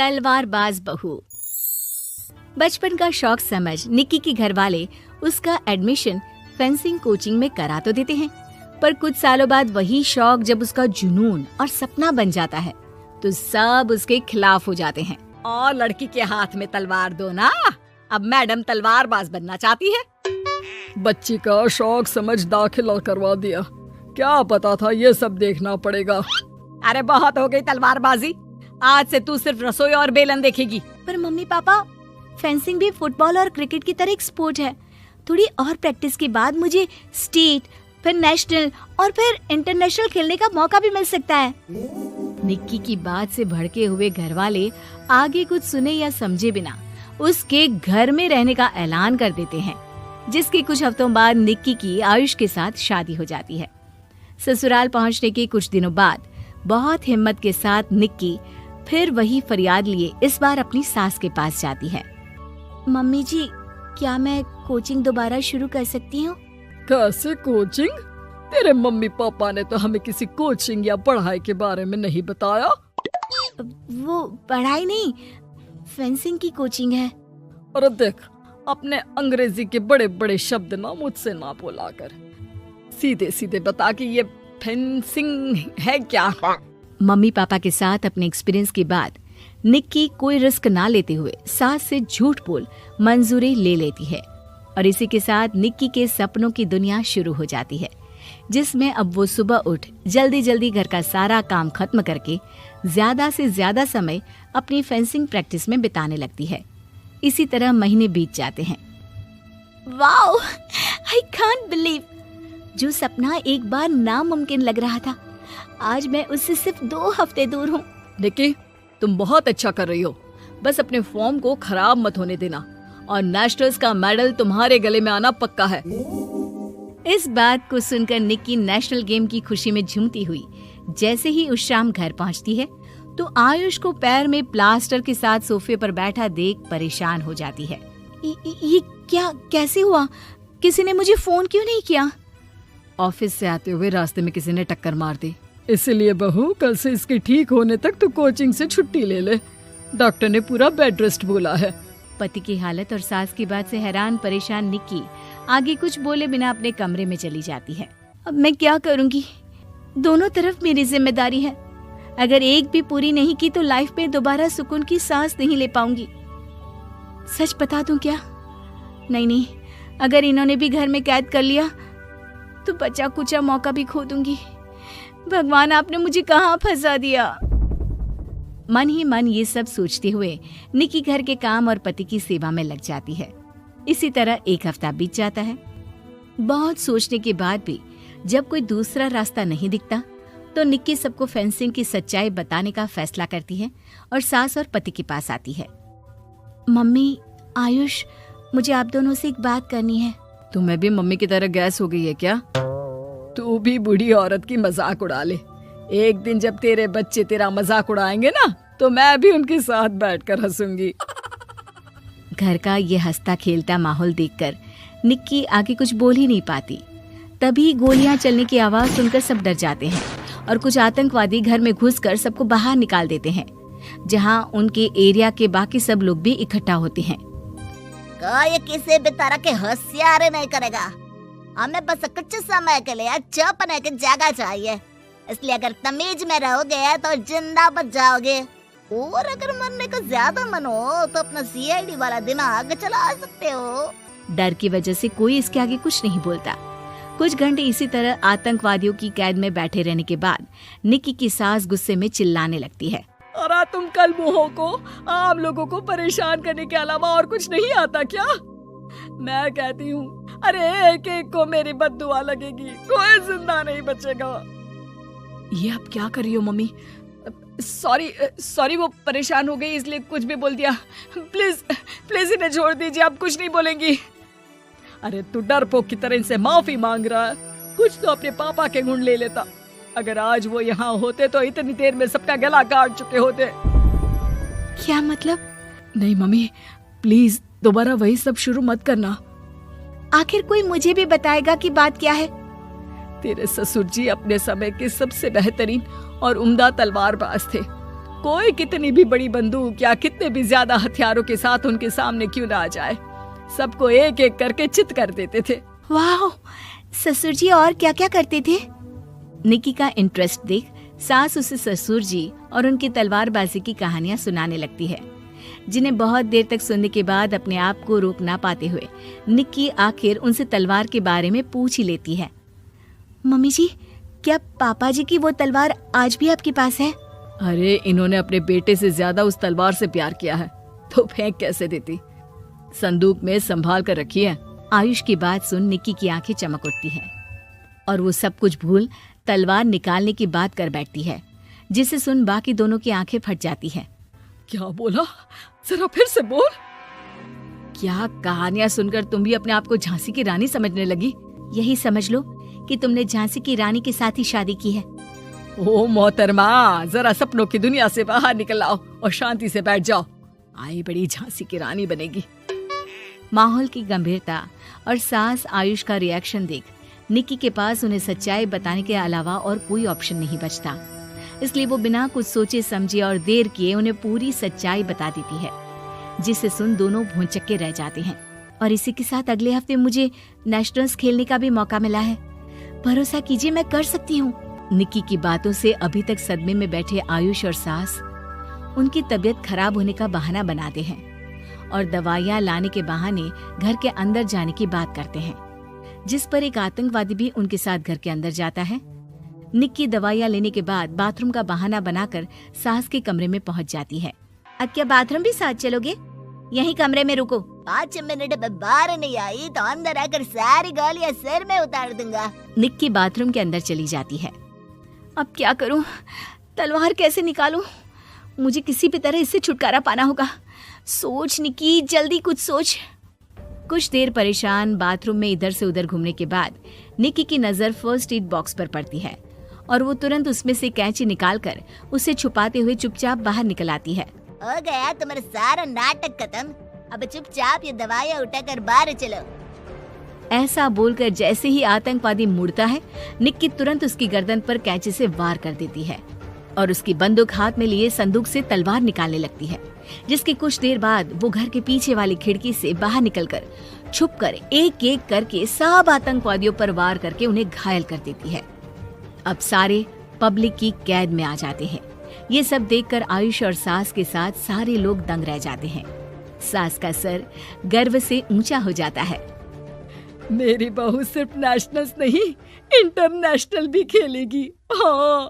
तलवारबाज बहू। बचपन का शौक समझ निक्की के घर वाले उसका एडमिशन फेंसिंग कोचिंग में करा तो देते हैं, पर कुछ सालों बाद वही शौक जब उसका जुनून और सपना बन जाता है तो सब उसके खिलाफ हो जाते हैं। और लड़की के हाथ में तलवार दो ना, अब मैडम तलवारबाज बनना चाहती है। बच्ची का शौक समझ दाखिला करवा दिया, क्या पता था ये सब देखना पड़ेगा। अरे बहुत हो गई तलवारबाजी, आज से तू सिर्फ रसोई और बेलन देखेगी। पर मम्मी पापा, फेंसिंग भी फुटबॉल और क्रिकेट की तरह एक स्पोर्ट है। थोड़ी और प्रैक्टिस के बाद मुझे स्टेट, फिर नेशनल और फिर इंटरनेशनल खेलने का मौका भी मिल सकता है। निक्की की बात से भड़के हुए घर वाले आगे कुछ सुने या समझे बिना उसके घर में रहने का ऐलान कर देते हैं, जिसके कुछ हफ्तों बाद निक्की की आयुष के साथ शादी हो जाती है। ससुराल पहुंचने के कुछ दिनों बाद बहुत हिम्मत के साथ निक्की फिर वही फरियाद लिए इस बार अपनी सास के पास जाती है। मम्मी जी, क्या मैं कोचिंग दोबारा शुरू कर सकती हूँ? कैसे कोचिंग? तेरे मम्मी पापा ने तो हमें किसी कोचिंग या पढ़ाई के बारे में नहीं बताया। वो पढ़ाई नहीं, फेंसिंग की कोचिंग है। और देख, अपने अंग्रेजी के बड़े बड़े शब्द ना मुझसे ना बोला कर, सीधे सीधे बता कि ये फेंसिंग है क्या। मम्मी पापा के साथ अपने एक्सपीरियंस के बाद निक्की कोई रिस्क ना लेते हुए सास से झूठ बोल मंजूरी ले लेती है, और इसी के साथ निक्की के सपनों की दुनिया शुरू हो जाती है, जिसमें अब वो सुबह उठ जल्दी जल्दी घर का सारा काम खत्म करके ज्यादा से ज्यादा समय अपनी फेंसिंग प्रैक्टिस में बिताने लगती है। इसी तरह महीने बीत जाते हैं। वाओ, आई कांट बिलीव, जो सपना एक बार नामुमकिन लग रहा था, आज मैं उससे सिर्फ 2 हफ्ते दूर हूँ। निक्की, तुम बहुत अच्छा कर रही हो, बस अपने फॉर्म को खराब मत होने देना, और नेशनल्स का मेडल तुम्हारे गले में आना पक्का है। इस बात को सुनकर निक्की नेशनल गेम की खुशी में झूमती हुई जैसे ही उस शाम घर पहुंचती है तो आयुष को पैर में प्लास्टर के साथ सोफे पर बैठा देख परेशान हो जाती है। ये क्या, कैसे हुआ? किसी ने मुझे फोन क्यों नहीं किया? ऑफिस से आते हुए रास्ते में किसी ने टक्कर मार दी, इसलिए बहू कल से इसके ठीक होने तक तू कोचिंग से छुट्टी ले ले, डॉक्टर ने पूरा बेड रेस्ट बोला है। पति की हालत और सास की बात से हैरान परेशान निक्की आगे कुछ बोले बिना अपने कमरे में चली जाती है। अब मैं क्या करूंगी? दोनों तरफ मेरी जिम्मेदारी है, अगर एक भी पूरी नहीं की तो लाइफ में दोबारा सुकून की सांस नहीं ले पाऊंगी। सच बता दूं क्या? नहीं, अगर इन्होंने भी घर में कैद कर लिया तो बचा कुचा मौका भी खो दूंगी। भगवान, आपने मुझे कहाँ फंसा दिया। मन ही मन ये सब सोचते हुए निक्की घर के काम और पति की सेवा में लग जाती है। इसी तरह 1 हफ्ता बीत जाता है। बहुत सोचने के बाद भी जब कोई दूसरा रास्ता नहीं दिखता तो निक्की सबको फेंसिंग की सच्चाई बताने का फैसला करती है और सास और पति के पास आती है। मम्मी, आयुष, मुझे आप दोनों से एक बात करनी है। तुम्हें भी मम्मी की तरह गैस हो गई है क्या? तू भी बूढ़ी औरत की मजाक उड़ा ले। एक दिन जब तेरे बच्चे तेरा मजाक उड़ाएंगे ना तो मैं भी उनके साथ बैठकर हंसूंगी। घर का ये हंसता खेलता माहौल देखकर निक्की आगे कुछ बोल ही नहीं पाती। तभी गोलियां चलने की आवाज सुनकर सब डर जाते हैं और कुछ आतंकवादी घर में घुसकर सबको बाहर निकाल देते हैं, जहां उनके एरिया के बाकी सब लोग भी इकट्ठा होते हैं। कोई किसी भी तरह के होशियारी नहीं करेगा, हमें बस कुछ समय के लिए चुप रहने की जगह चाहिए, इसलिए अगर तमीज में रहोगे तो जिंदा बच जाओगे, और अगर मरने का ज्यादा मन हो तो अपना सीआईडी वाला दिमाग चला सकते हो। डर की वजह से कोई इसके आगे कुछ नहीं बोलता। कुछ घंटे इसी तरह आतंकवादियों की कैद में बैठे रहने के बाद निक्की की सास गुस्से में चिल्लाने लगती है। अरे तुम कल मुँहों को आम लोगों को परेशान करने के अलावा और कुछ नहीं आता क्या? मैं कहती हूँ, अरे एक एक को मेरी बद्दुआ लगेगी, कोई जिंदा नहीं बचेगा। ये आप क्या कर रही हो मम्मी? सॉरी, वो परेशान हो गई इसलिए कुछ भी बोल दिया। प्लीज इन्हें छोड़ दीजिए, आप कुछ नहीं बोलेंगी। अरे तू डरपोक की तरह इनसे माफी मांग रहा है, कुछ तो अपने पापा के गुण ले लेता। अगर आज वो यहाँ होते तो इतनी देर में सबका गला काट चुके होते। क्या मतलब? नहीं मम्मी, प्लीज दोबारा वही सब शुरू मत करना। आखिर कोई मुझे भी बताएगा कि बात क्या है। तेरे ससुर जी अपने समय के सबसे बेहतरीन और उम्दा तलवारबाज थे। कोई कितनी भी बड़ी बंदूक या कितने भी ज्यादा हथियारों के साथ उनके सामने क्यों ना आ जाए, सबको एक एक करके चित कर देते थे। वाह, ससुर जी और क्या क्या करते थे? निक्की का इंटरेस्ट देख सास उसे ससुर जी और उनकी तलवारबाजी की कहानियां सुनाने लगती है, जिन्हें बहुत देर तक सुनने के बाद अपने आप को रोक ना पाते हुए निक्की आखिर उनसे तलवार के बारे में पूछ ही लेती है। मम्मी जी, क्या पापा जी की वो तलवार आज भी आपके पास है? अरे इन्होंने अपने बेटे से ज्यादा उस तलवार से प्यार किया है तो फेंक कैसे देती, संदूक में संभाल कर रखी है। आयुष की बात सुन निक्की की आंखें चमक उठती हैं और वो सब कुछ भूल तलवार निकालने की बात कर बैठती है, जिसे सुन बाकी दोनों की आंखें फट जाती हैं। क्या बोला, जरा फिर से बोल। क्या कहानियां सुनकर तुम भी अपने आप को झांसी की रानी समझने लगी? यही समझ लो कि तुमने झांसी की रानी के साथ ही शादी की है। ओ मोहतरमा, जरा सपनों की दुनिया से बाहर निकल आओ और शांति से बैठ जाओ, आई बड़ी झांसी की रानी बनेगी। माहौल की गंभीरता और सास आयुष का रिएक्शन देख निक्की के पास उन्हें सच्चाई बताने के अलावा और कोई ऑप्शन नहीं बचता, इसलिए वो बिना कुछ सोचे समझे और देर किए उन्हें पूरी सच्चाई बता देती है, जिसे सुन दोनों भौंचक्के रह जाते हैं। और इसी के साथ अगले हफ्ते मुझे नेशनल्स खेलने का भी मौका मिला है, भरोसा कीजिए मैं कर सकती हूँ। निक्की की बातों से अभी तक सदमे में बैठे आयुष और सास उनकी तबीयत खराब होने का बहाना बनाते हैं और दवाइयाँ लाने के बहाने घर के अंदर जाने की बात करते हैं, जिस पर एक आतंकवादी भी उनके साथ घर के अंदर जाता है। निक्की दवाइयाँ लेने के बाद बाथरूम का बहाना बनाकर सास के कमरे में पहुंच जाती है। अब क्या बाथरूम भी साथ चलोगे? यही कमरे में रुको। 5 मिनट में बाहर नहीं आई तो अंदर आकर सारी गालियां सिर में उतार दूंगा। निक्की बाथरूम के अंदर चली जाती है। अब क्या करूं? तलवार कैसे निकालूं? मुझे किसी भी तरह इससे छुटकारा पाना होगा। सोच निक्की, जल्दी कुछ सोच। कुछ देर परेशान बाथरूम में इधर से उधर घूमने के बाद निक्की की नजर फर्स्ट एड बॉक्स पर पड़ती है और वो तुरंत उसमें से कैंची निकालकर उसे छुपाते हुए चुपचाप बाहर निकल आती है। हो गया तुम्हारा सारा नाटक खत्म, अब चुपचाप ये दवाइयाँ उठाकर बाहर चलो। ऐसा बोलकर जैसे ही आतंकवादी मुड़ता है, निक्की तुरंत उसकी गर्दन पर कैंची से वार कर देती है और उसकी बंदूक हाथ में लिए संदूक से तलवार निकालने लगती है, जिसके कुछ देर बाद वो घर के पीछे वाली खिड़की से बाहर निकलकर छुपकर एक एक करके सब आतंकवादियों पर वार करके उन्हें घायल कर देती है। अब सारे पब्लिक की कैद में आ जाते हैं। ये सब देखकर आयुष और सास के साथ सारे लोग दंग रह जाते हैं। सास का सर गर्व से ऊंचा हो जाता है। मेरी बहू सिर्फ नेशनल्स नहीं, इंटरनेशनल भी खेलेगी। हाँ।